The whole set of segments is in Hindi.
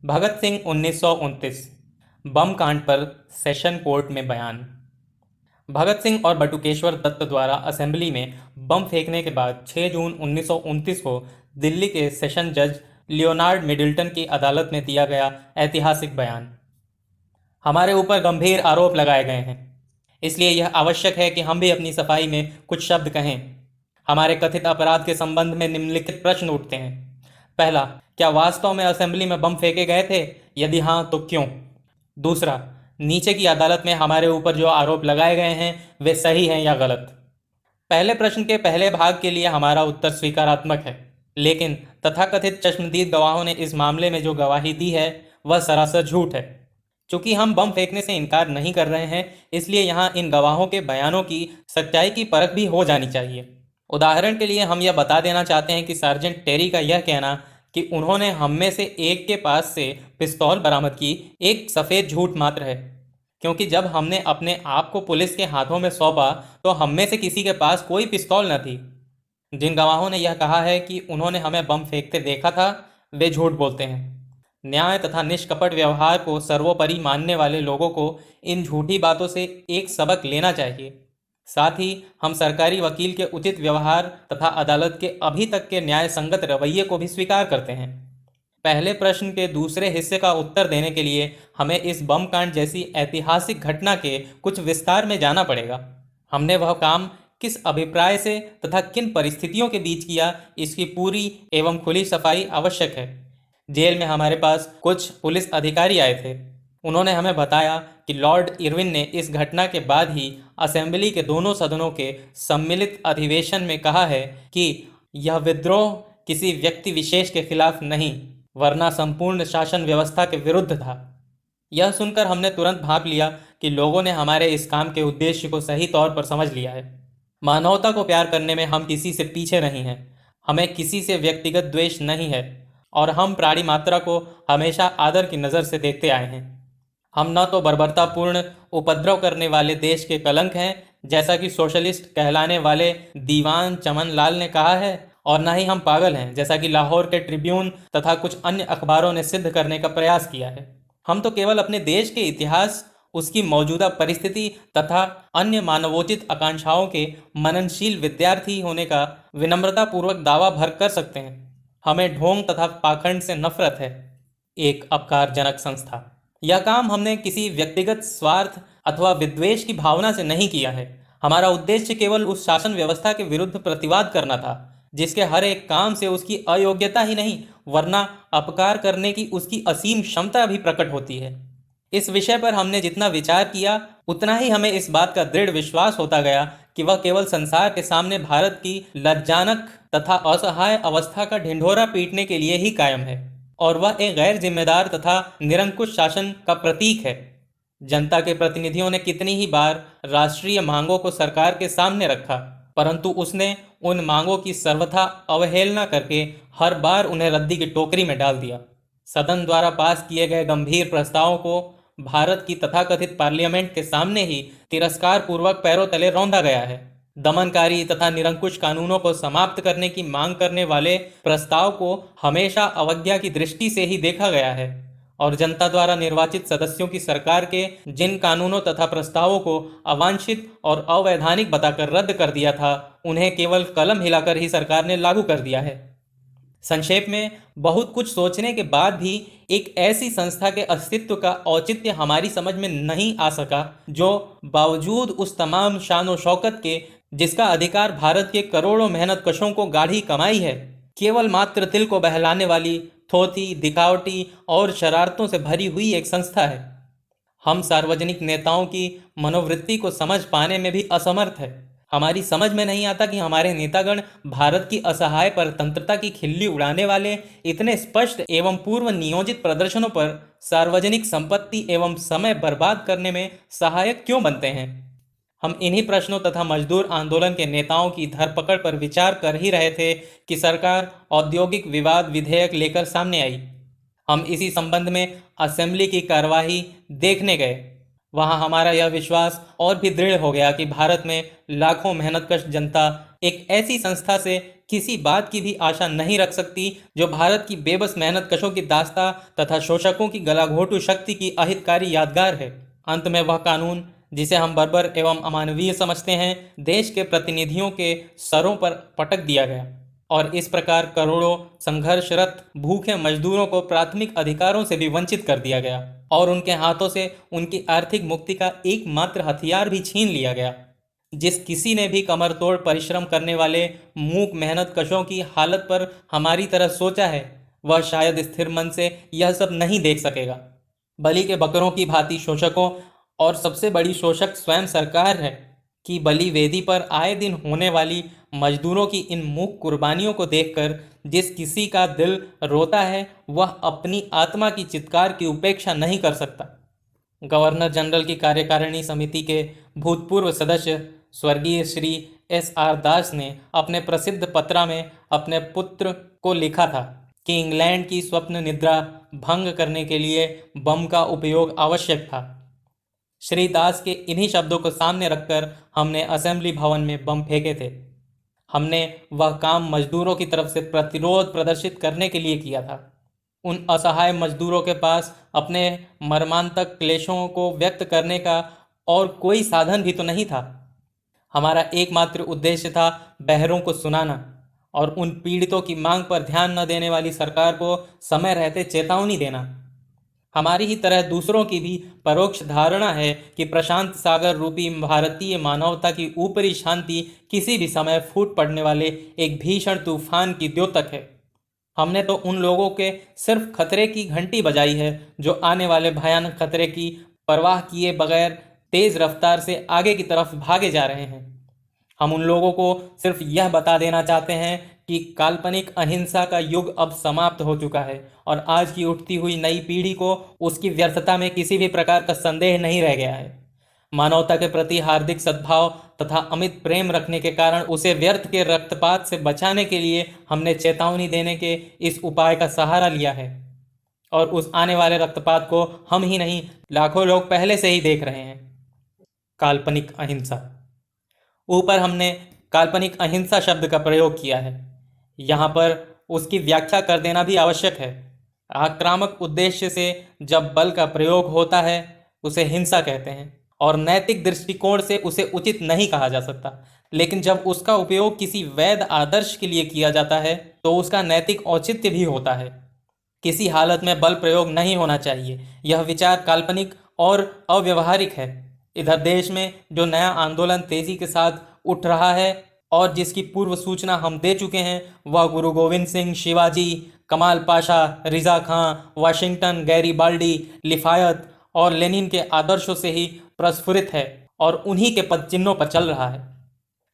भगत सिंह 1929 बम कांड पर सेशन कोर्ट में बयान। भगत सिंह और बटुकेश्वर दत्त द्वारा असेंबली में बम फेंकने के बाद 6 जून 1929 को दिल्ली के सेशन जज लियोनार्ड मिडिल्टन की अदालत में दिया गया ऐतिहासिक बयान। हमारे ऊपर गंभीर आरोप लगाए गए हैं, इसलिए यह आवश्यक है कि हम भी अपनी सफाई में कुछ शब्द कहें। हमारे कथित अपराध के संबंध में निम्नलिखित प्रश्न उठते हैं। पहला, क्या वास्तव में असेंबली में बम फेंके गए थे? यदि हाँ, तो क्यों? दूसरा, नीचे की अदालत में हमारे ऊपर जो आरोप लगाए गए हैं वे सही हैं या गलत? पहले प्रश्न के पहले भाग के लिए हमारा उत्तर स्वीकारात्मक है, लेकिन तथाकथित चश्मदीद गवाहों ने इस मामले में जो गवाही दी है वह सरासर झूठ है। चूंकि हम बम फेंकने से इनकार नहीं कर रहे हैं, इसलिए यहाँ इन गवाहों के बयानों की सच्चाई की परख भी हो जानी चाहिए। उदाहरण के लिए हम यह बता देना चाहते हैं कि सार्जेंट टेरी का यह कहना कि उन्होंने हम में से एक के पास से पिस्तौल बरामद की एक सफ़ेद झूठ मात्र है, क्योंकि जब हमने अपने आप को पुलिस के हाथों में सौंपा तो हम में से किसी के पास कोई पिस्तौल न थी। जिन गवाहों ने यह कहा है कि उन्होंने हमें बम फेंकते देखा था, वे झूठ बोलते हैं। न्याय तथा निष्कपट व्यवहार को सर्वोपरि मानने वाले लोगों को इन झूठी बातों से एक सबक लेना चाहिए। साथ ही हम सरकारी वकील के उचित व्यवहार तथा अदालत के अभी तक के न्याय संगत रवैये को भी स्वीकार करते हैं। पहले प्रश्न के दूसरे हिस्से का उत्तर देने के लिए हमें इस बम कांड जैसी ऐतिहासिक घटना के कुछ विस्तार में जाना पड़ेगा। हमने वह काम किस अभिप्राय से तथा किन परिस्थितियों के बीच किया, इसकी पूरी एवं खुली सफाई आवश्यक है। जेल में हमारे पास कुछ पुलिस अधिकारी आए थे। उन्होंने हमें बताया कि लॉर्ड इरविन ने इस घटना के बाद ही असेंबली के दोनों सदनों के सम्मिलित अधिवेशन में कहा है कि यह विद्रोह किसी व्यक्ति विशेष के खिलाफ नहीं, वरना संपूर्ण शासन व्यवस्था के विरुद्ध था। यह सुनकर हमने तुरंत भांप लिया कि लोगों ने हमारे इस काम के उद्देश्य को सही तौर पर समझ लिया है। मानवता को प्यार करने में हम किसी से पीछे नहीं हैं। हमें किसी से व्यक्तिगत द्वेष नहीं है और हम प्राणी मात्रा को हमेशा आदर की नज़र से देखते आए हैं। हम न तो बर्बरतापूर्ण उपद्रव करने वाले देश के कलंक हैं, जैसा कि सोशलिस्ट कहलाने वाले दीवान चमन लाल ने कहा है, और न ही हम पागल हैं, जैसा कि लाहौर के ट्रिब्यून तथा कुछ अन्य अखबारों ने सिद्ध करने का प्रयास किया है। हम तो केवल अपने देश के इतिहास, उसकी मौजूदा परिस्थिति तथा अन्य मानवोचित आकांक्षाओं के मननशील विद्यार्थी होने का विनम्रतापूर्वक दावा भर कर सकते हैं। हमें ढोंग तथा पाखंड से नफरत है। एक अपकारजनक संस्था। यह काम हमने किसी व्यक्तिगत स्वार्थ अथवा विद्वेष की भावना से नहीं किया है। हमारा उद्देश्य केवल उस शासन व्यवस्था के विरुद्ध प्रतिवाद करना था, जिसके हर एक काम से उसकी अयोग्यता ही नहीं, वरना अपकार करने की उसकी असीम क्षमता भी प्रकट होती है। इस विषय पर हमने जितना विचार किया, उतना ही हमें इस बात का दृढ़ विश्वास होता गया कि वह केवल संसार के सामने भारत की लज्जानक तथा असहाय अवस्था का ढिंढोरा पीटने के लिए ही कायम है, और वह एक गैर जिम्मेदार तथा निरंकुश शासन का प्रतीक है। जनता के प्रतिनिधियों ने कितनी ही बार राष्ट्रीय मांगों को सरकार के सामने रखा, परंतु उसने उन मांगों की सर्वथा अवहेलना करके हर बार उन्हें रद्दी की टोकरी में डाल दिया। सदन द्वारा पास किए गए गंभीर प्रस्तावों को भारत की तथाकथित पार्लियामेंट के सामने ही तिरस्कार पूर्वक पैरों तले रौंदा गया है। दमनकारी तथा निरंकुश कानूनों को समाप्त करने की मांग करने वाले प्रस्ताव को हमेशा अवज्ञा की दृष्टि से ही देखा गया है, और जनता द्वारा निर्वाचित सदस्यों की सरकार के जिन कानूनों तथा प्रस्तावों को अवांछित और अवैधानिक बताकर रद्द कर दिया था, उन्हें केवल कलम हिलाकर ही सरकार ने लागू कर दिया है। संक्षेप में, बहुत कुछ सोचने के बाद भी एक ऐसी संस्था के अस्तित्व का औचित्य हमारी समझ में नहीं आ सका, जो बावजूद उस तमाम शान और शौकत के जिसका अधिकार भारत के करोड़ों मेहनतकशों को गाढ़ी कमाई है, केवल मात्र दिल को बहलाने वाली थोथी, दिखावटी और शरारतों से भरी हुई एक संस्था है। हम सार्वजनिक नेताओं की मनोवृत्ति को समझ पाने में भी असमर्थ है। हमारी समझ में नहीं आता कि हमारे नेतागण भारत की असहाय परतंत्रता की खिल्ली उड़ाने वाले इतने स्पष्ट एवं पूर्व नियोजित प्रदर्शनों पर सार्वजनिक संपत्ति एवं समय बर्बाद करने में सहायक क्यों बनते हैं। हम इन्हीं प्रश्नों तथा मजदूर आंदोलन के नेताओं की धरपकड़ पर विचार कर ही रहे थे कि सरकार औद्योगिक विवाद विधेयक लेकर सामने आई। हम इसी संबंध में असेंबली की कार्यवाही देखने गए। वहां हमारा यह विश्वास और भी दृढ़ हो गया कि भारत में लाखों मेहनतकश जनता एक ऐसी संस्था से किसी बात की भी आशा नहीं रख सकती जो भारत की बेबस मेहनत कशों की दास्ता तथा शोषकों की गलाघोटू शक्ति की अहितकारी यादगार है। अंत में वह कानून जिसे हम बर्बर एवं अमानवीय समझते हैं, देश के प्रतिनिधियों के सरों पर पटक दिया गया और इस प्रकार करोड़ों संघर्षरत भूखे मजदूरों को प्राथमिक अधिकारों से भी वंचित कर दिया गया और उनके हाथों से उनकी आर्थिक मुक्ति का एकमात्र हथियार भी छीन लिया गया। जिस किसी ने भी कमर तोड़ परिश्रम करने वाले मूक मेहनत कशों की हालत पर हमारी तरह सोचा है, वह शायद स्थिर मन से यह सब नहीं देख सकेगा। बलि के बकरों की भांति शोषकों और सबसे बड़ी शोषक स्वयं सरकार है कि बलि वेदी पर आए दिन होने वाली मजदूरों की इन मूक कुर्बानियों को देखकर जिस किसी का दिल रोता है, वह अपनी आत्मा की चित्कार की उपेक्षा नहीं कर सकता। गवर्नर जनरल की कार्यकारिणी समिति के भूतपूर्व सदस्य स्वर्गीय श्री S.R. दास ने अपने प्रसिद्ध पत्रा में अपने पुत्र को लिखा था कि इंग्लैंड की स्वप्न निद्रा भंग करने के लिए बम का उपयोग आवश्यक था। श्री दास के इन्हीं शब्दों को सामने रखकर हमने असेंबली भवन में बम फेंके थे। हमने वह काम मजदूरों की तरफ से प्रतिरोध प्रदर्शित करने के लिए किया था। उन असहाय मजदूरों के पास अपने मर्मांतक क्लेशों को व्यक्त करने का और कोई साधन भी तो नहीं था। हमारा एकमात्र उद्देश्य था बहरों को सुनाना और उन पीड़ितों की मांग पर ध्यान न देने वाली सरकार को समय रहते चेतावनी देना। हमारी ही तरह दूसरों की भी परोक्ष धारणा है कि प्रशांत सागर रूपी भारतीय मानवता की ऊपरी शांति किसी भी समय फूट पड़ने वाले एक भीषण तूफान की द्योतक है। हमने तो उन लोगों के सिर्फ खतरे की घंटी बजाई है जो आने वाले भयानक खतरे की परवाह किए बगैर तेज रफ्तार से आगे की तरफ भागे जा रहे हैं। हम उन लोगों को सिर्फ यह बता देना चाहते हैं कि काल्पनिक अहिंसा का युग अब समाप्त हो चुका है और आज की उठती हुई नई पीढ़ी को उसकी व्यर्थता में किसी भी प्रकार का संदेह नहीं रह गया है। मानवता के प्रति हार्दिक सद्भाव तथा अमित प्रेम रखने के कारण उसे व्यर्थ के रक्तपात से बचाने के लिए हमने चेतावनी देने के इस उपाय का सहारा लिया है और उस आने वाले रक्तपात को हम ही नहीं, लाखों लोग पहले से ही देख रहे हैं। काल्पनिक अहिंसा। ऊपर हमने काल्पनिक अहिंसा शब्द का प्रयोग किया है। यहाँ पर उसकी व्याख्या कर देना भी आवश्यक है। आक्रामक उद्देश्य से जब बल का प्रयोग होता है उसे हिंसा कहते हैं और नैतिक दृष्टिकोण से उसे उचित नहीं कहा जा सकता। लेकिन जब उसका उपयोग किसी वैध आदर्श के लिए किया जाता है तो उसका नैतिक औचित्य भी होता है। किसी हालत में बल प्रयोग नहीं होना चाहिए, यह विचार काल्पनिक और अव्यवहारिक है। इधर देश में जो नया आंदोलन तेजी के साथ उठ रहा है और जिसकी पूर्व सूचना हम दे चुके हैं, वह गुरु गोविंद सिंह, शिवाजी, कमाल पाशा, रिजा खां, वाशिंगटन, गैरीबाल्डी, लिफायत और लेनिन के आदर्शों से ही प्रस्फुरित है और उन्हीं के पदचिन्हों पर चल रहा है।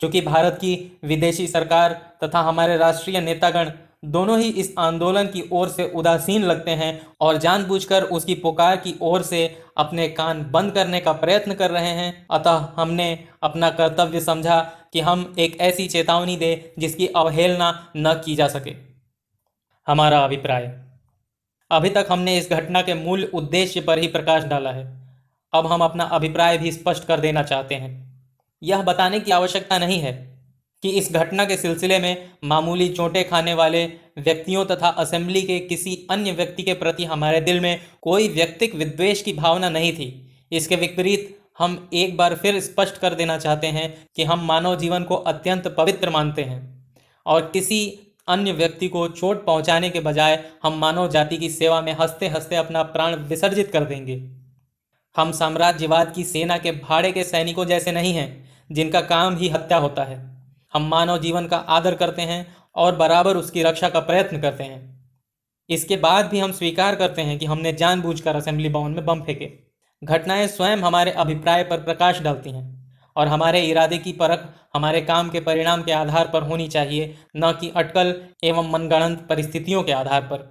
क्योंकि भारत की विदेशी सरकार तथा हमारे राष्ट्रीय नेतागण दोनों ही इस आंदोलन की ओर से उदासीन लगते हैं और जानबूझकर उसकी पुकार की ओर से अपने कान बंद करने का प्रयत्न कर रहे हैं। अतः हमने अपना कर्तव्य समझा कि हम एक ऐसी चेतावनी दें जिसकी अवहेलना न की जा सके। हमारा अभिप्राय। अभी तक हमने इस घटना के मूल उद्देश्य पर ही प्रकाश डाला है। अब हम अपना अभिप्राय भी स्पष्ट कर देना चाहते हैं। यह बताने की आवश्यकता नहीं है कि इस घटना के सिलसिले में मामूली चोटें खाने वाले व्यक्तियों तथा असेंबली के किसी अन्य व्यक्ति के प्रति हमारे दिल में कोई व्यक्तिक विद्वेष की भावना नहीं थी। इसके विपरीत हम एक बार फिर स्पष्ट कर देना चाहते हैं कि हम मानव जीवन को अत्यंत पवित्र मानते हैं और किसी अन्य व्यक्ति को चोट पहुंचाने के बजाय हम मानव जाति की सेवा में हंसते हंसते अपना प्राण विसर्जित कर देंगे। हम साम्राज्यवाद की सेना के भाड़े के सैनिकों जैसे नहीं हैं जिनका काम ही हत्या होता है। हम मानव जीवन का आदर करते हैं और बराबर उसकी रक्षा का प्रयत्न करते हैं। इसके बाद भी हम स्वीकार करते हैं कि हमने जानबूझकर असेंबली भवन में बम फेंके। घटनाएं स्वयं हमारे अभिप्राय पर प्रकाश डालती हैं और हमारे इरादे की परख हमारे काम के परिणाम के आधार पर होनी चाहिए, न कि अटकल एवं मनगढ़ंत परिस्थितियों के आधार पर।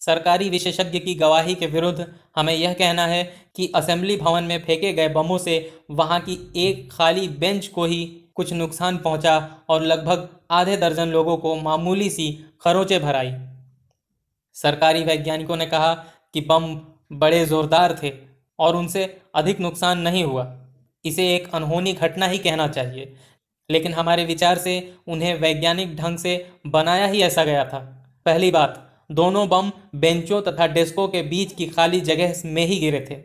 सरकारी विशेषज्ञ की गवाही के विरुद्ध हमें यह कहना है कि असेंबली भवन में फेंके गए बमों से वहां की एक खाली बेंच को ही कुछ नुकसान पहुंचा और लगभग आधे दर्जन लोगों को मामूली सी खरोंचें भर आई। सरकारी वैज्ञानिकों ने कहा कि बम बड़े जोरदार थे और उनसे अधिक नुकसान नहीं हुआ। इसे एक अनहोनी घटना ही कहना चाहिए, लेकिन हमारे विचार से उन्हें वैज्ञानिक ढंग से बनाया ही ऐसा गया था। पहली बात, दोनों बम बेंचों तथा डेस्कों के बीच की खाली जगह में ही गिरे थे।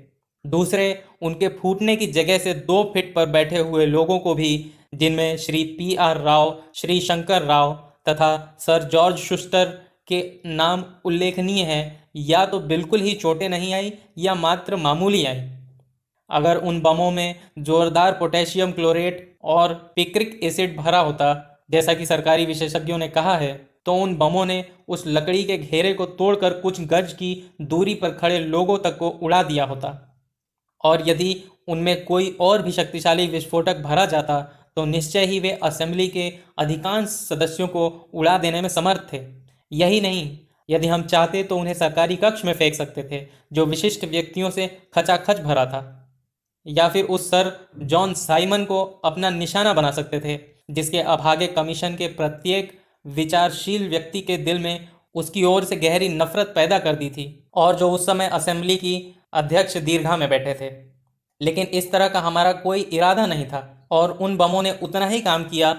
दूसरे, उनके फूटने की जगह से 2 फीट पर बैठे हुए लोगों को भी, जिनमें श्री P.R. राव, श्री शंकर राव तथा सर जॉर्ज शुस्टर के नाम उल्लेखनीय है, या तो बिल्कुल ही चोटें नहीं आई या मात्र मामूली आई। अगर उन बमों में जोरदार पोटेशियम क्लोरेट और पिक्रिक एसिड भरा होता, जैसा कि सरकारी विशेषज्ञों ने कहा है, तो उन बमों ने उस लकड़ी के घेरे को तोड़कर कुछ गज की दूरी पर खड़े लोगों तक को उड़ा दिया होता। और यदि उनमें कोई और भी शक्तिशाली विस्फोटक भरा जाता तो निश्चय ही वे असेंबली के अधिकांश सदस्यों को उड़ा देने में समर्थ थे। यही नहीं, यदि हम चाहते तो उन्हें सरकारी कक्ष में फेंक सकते थे, जो विशिष्ट व्यक्तियों से खचाखच भरा था, या फिर उस सर जॉन साइमन को अपना निशाना बना सकते थे, जिसके अभागे कमीशन के प्रत्येक विचारशील व्यक्ति के दिल में उसकी ओर से गहरी नफरत पैदा कर दी थी, और जो उस समय असेंबली की अध्यक्ष दीर्घा में बैठे थे। लेकिन इस तरह का हमारा कोई इरादा नहीं था, और उन बमों ने उतना ही काम किया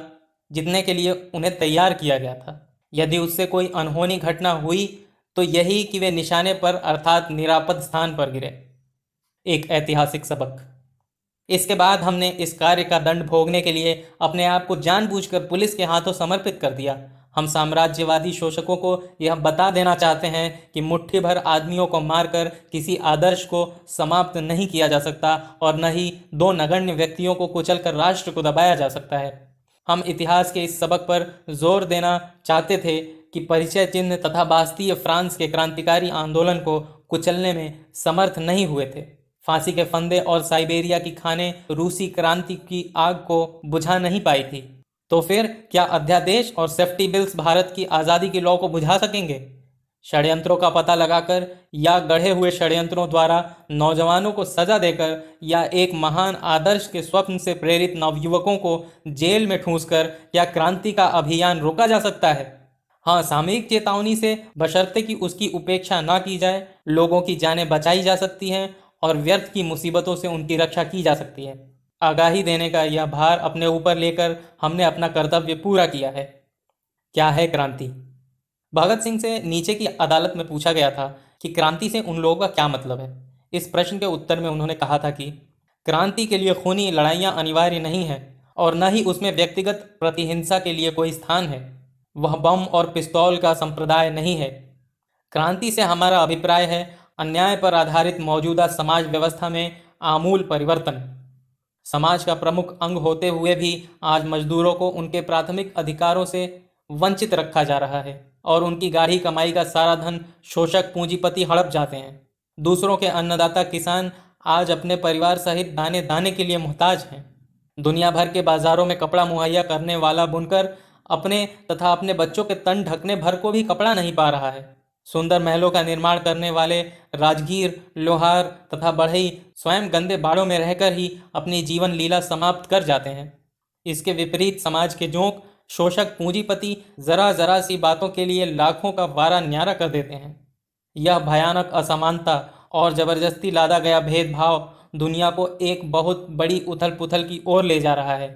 जितने के लिए उन्हें तैयार किया गया था। यदि उससे कोई अनहोनी घटना हुई तो यही कि वे निशाने पर अर्थात निरापद स्थान पर गिरे। एक ऐतिहासिक सबक। इसके बाद हमने इस कार्य का दंड भोगने के लिए अपने आप को जानबूझकर पुलिस के हाथों समर्पित कर दिया। हम साम्राज्यवादी शोषकों को यह बता देना चाहते हैं कि मुट्ठी भर आदमियों को मारकर किसी आदर्श को समाप्त नहीं किया जा सकता, और न ही 2 नगण्य व्यक्तियों को कुचलकर राष्ट्र को दबाया जा सकता है। हम इतिहास के इस सबक पर जोर देना चाहते थे कि परिचय चिन्ह तथा बास्तीय फ्रांस के क्रांतिकारी आंदोलन को कुचलने में समर्थ नहीं हुए थे। फांसी के फंदे और साइबेरिया की खानें रूसी क्रांति की आग को बुझा नहीं पाई थी, तो फिर क्या अध्यादेश और सेफ्टी बिल्स भारत की आज़ादी की लौ को बुझा सकेंगे? षड्यंत्रों का पता लगाकर या गढ़े हुए षड्यंत्रों द्वारा नौजवानों को सजा देकर या एक महान आदर्श के स्वप्न से प्रेरित नवयुवकों को जेल में ठूंसकर क्या क्रांति का अभियान रोका जा सकता है? हाँ, सामयिक चेतावनी से, बशर्ते कि उसकी उपेक्षा ना की जाए, लोगों की जानें बचाई जा सकती हैं और व्यर्थ की मुसीबतों से उनकी रक्षा की जा सकती है। आगाही देने का यह भार अपने ऊपर लेकर हमने अपना कर्तव्य पूरा किया है। क्या है क्रांति? भगत सिंह से नीचे की अदालत में पूछा गया था कि क्रांति से उन लोगों का क्या मतलब है। इस प्रश्न के उत्तर में उन्होंने कहा था कि क्रांति के लिए खूनी लड़ाइयाँ अनिवार्य नहीं है, और न ही उसमें व्यक्तिगत प्रतिहिंसा के लिए कोई स्थान है। वह बम और पिस्तौल का संप्रदाय नहीं है। क्रांति से हमारा अभिप्राय है अन्याय पर आधारित मौजूदा समाज व्यवस्था में आमूल परिवर्तन। समाज का प्रमुख अंग होते हुए भी आज मजदूरों को उनके प्राथमिक अधिकारों से वंचित रखा जा रहा है, और उनकी गाढ़ी कमाई का सारा धन शोषक पूंजीपति हड़प जाते हैं। दूसरों के अन्नदाता किसान आज अपने परिवार सहित दाने दाने के लिए मुहताज हैं। दुनिया भर के बाजारों में कपड़ा मुहैया करने वाला बुनकर अपने तथा अपने बच्चों के तन ढकने भर को भी कपड़ा नहीं पा रहा है। सुंदर महलों का निर्माण करने वाले राजगीर, लोहार तथा बढ़ई स्वयं गंदे बाड़ों में रहकर ही अपनी जीवन लीला समाप्त कर जाते हैं। इसके विपरीत समाज के जोंक शोषक पूंजीपति जरा जरा सी बातों के लिए लाखों का वारा न्यारा कर देते हैं। यह भयानक असमानता और जबरदस्ती लादा गया भेदभाव दुनिया को एक बहुत बड़ी उथल पुथल की ओर ले जा रहा है।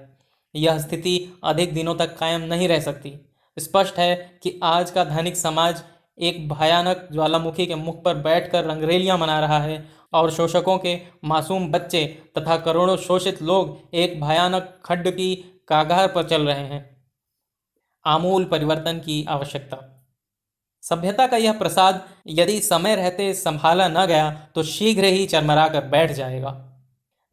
यह स्थिति अधिक दिनों तक कायम नहीं रह सकती। स्पष्ट है कि आज का धनिक समाज एक भयानक ज्वालामुखी के मुख पर बैठकर रंगरेलियां मना रहा है, और शोषकों के मासूम बच्चे तथा करोड़ों शोषित लोग एक भयानक खड्ड की कागार पर चल रहे हैं। आमूल परिवर्तन की आवश्यकता। सभ्यता का यह प्रसाद यदि समय रहते संभाला न गया तो शीघ्र ही चरमरा कर बैठ जाएगा।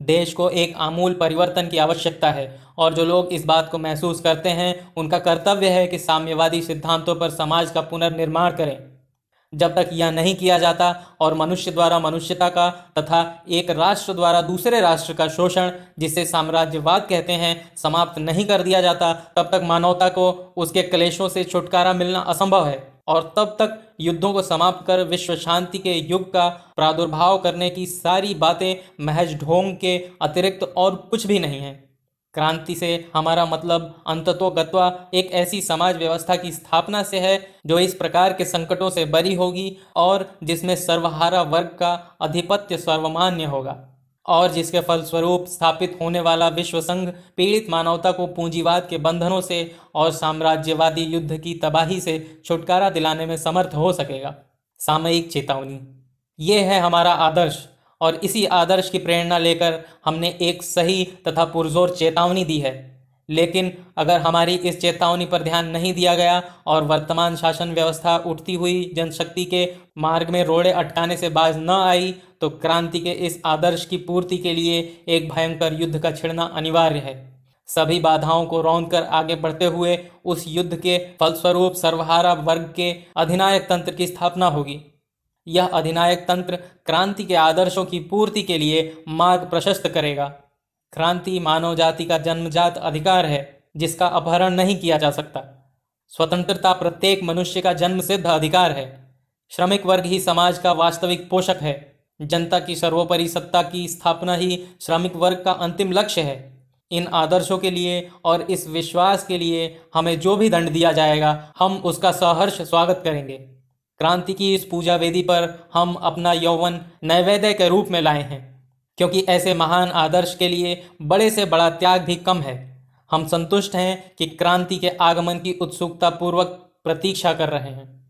देश को एक आमूल परिवर्तन की आवश्यकता है, और जो लोग इस बात को महसूस करते हैं उनका कर्तव्य है कि साम्यवादी सिद्धांतों पर समाज का पुनर्निर्माण करें। जब तक यह नहीं किया जाता और मनुष्य द्वारा मनुष्यता का तथा एक राष्ट्र द्वारा दूसरे राष्ट्र का शोषण, जिसे साम्राज्यवाद कहते हैं, समाप्त नहीं कर दिया जाता, तब तक मानवता को उसके क्लेशों से छुटकारा मिलना असंभव है, और तब तक युद्धों को समाप्त कर विश्व शांति के युग का प्रादुर्भाव करने की सारी बातें महज ढोंग के अतिरिक्त और कुछ भी नहीं है। क्रांति से हमारा मतलब अंततोगत्वा एक ऐसी समाज व्यवस्था की स्थापना से है जो इस प्रकार के संकटों से बरी होगी और जिसमें सर्वहारा वर्ग का आधिपत्य सर्वमान्य होगा। और जिसके फलस्वरूप स्थापित होने वाला विश्व संघ पीड़ित मानवता को पूंजीवाद के बंधनों से और साम्राज्यवादी युद्ध की तबाही से छुटकारा दिलाने में समर्थ हो सकेगा। सामयिक चेतावनी। ये है हमारा आदर्श और इसी आदर्श की प्रेरणा लेकर हमने एक सही तथा पुरजोर चेतावनी दी है। लेकिन अगर हमारी इस चेतावनी पर ध्यान नहीं दिया गया और वर्तमान शासन व्यवस्था उठती हुई जनशक्ति के मार्ग में रोड़े अटकाने से बाज न आई तो क्रांति के इस आदर्श की पूर्ति के लिए एक भयंकर युद्ध का छिड़ना अनिवार्य है। सभी बाधाओं को रौंदकर आगे बढ़ते हुए उस युद्ध के फलस्वरूप सर्वहारा वर्ग के अधिनायक तंत्र की स्थापना होगी। यह अधिनायक तंत्र क्रांति के आदर्शों की पूर्ति के लिए मार्ग प्रशस्त करेगा। क्रांति मानव जाति का जन्मजात अधिकार है जिसका अपहरण नहीं किया जा सकता। स्वतंत्रता प्रत्येक मनुष्य का जन्मसिद्ध अधिकार है। श्रमिक वर्ग ही समाज का वास्तविक पोषक है। जनता की सर्वोपरि सत्ता की स्थापना ही श्रमिक वर्ग का अंतिम लक्ष्य है। इन आदर्शों के लिए और इस विश्वास के लिए हमें जो भी दंड दिया जाएगा हम उसका सहर्ष स्वागत करेंगे। क्रांति की इस पूजा वेदी पर हम अपना यौवन नैवेद्य के रूप में लाए हैं, क्योंकि ऐसे महान आदर्श के लिए बड़े से बड़ा त्याग भी कम है। हम संतुष्ट हैं कि क्रांति के आगमन की उत्सुकता पूर्वक प्रतीक्षा कर रहे हैं।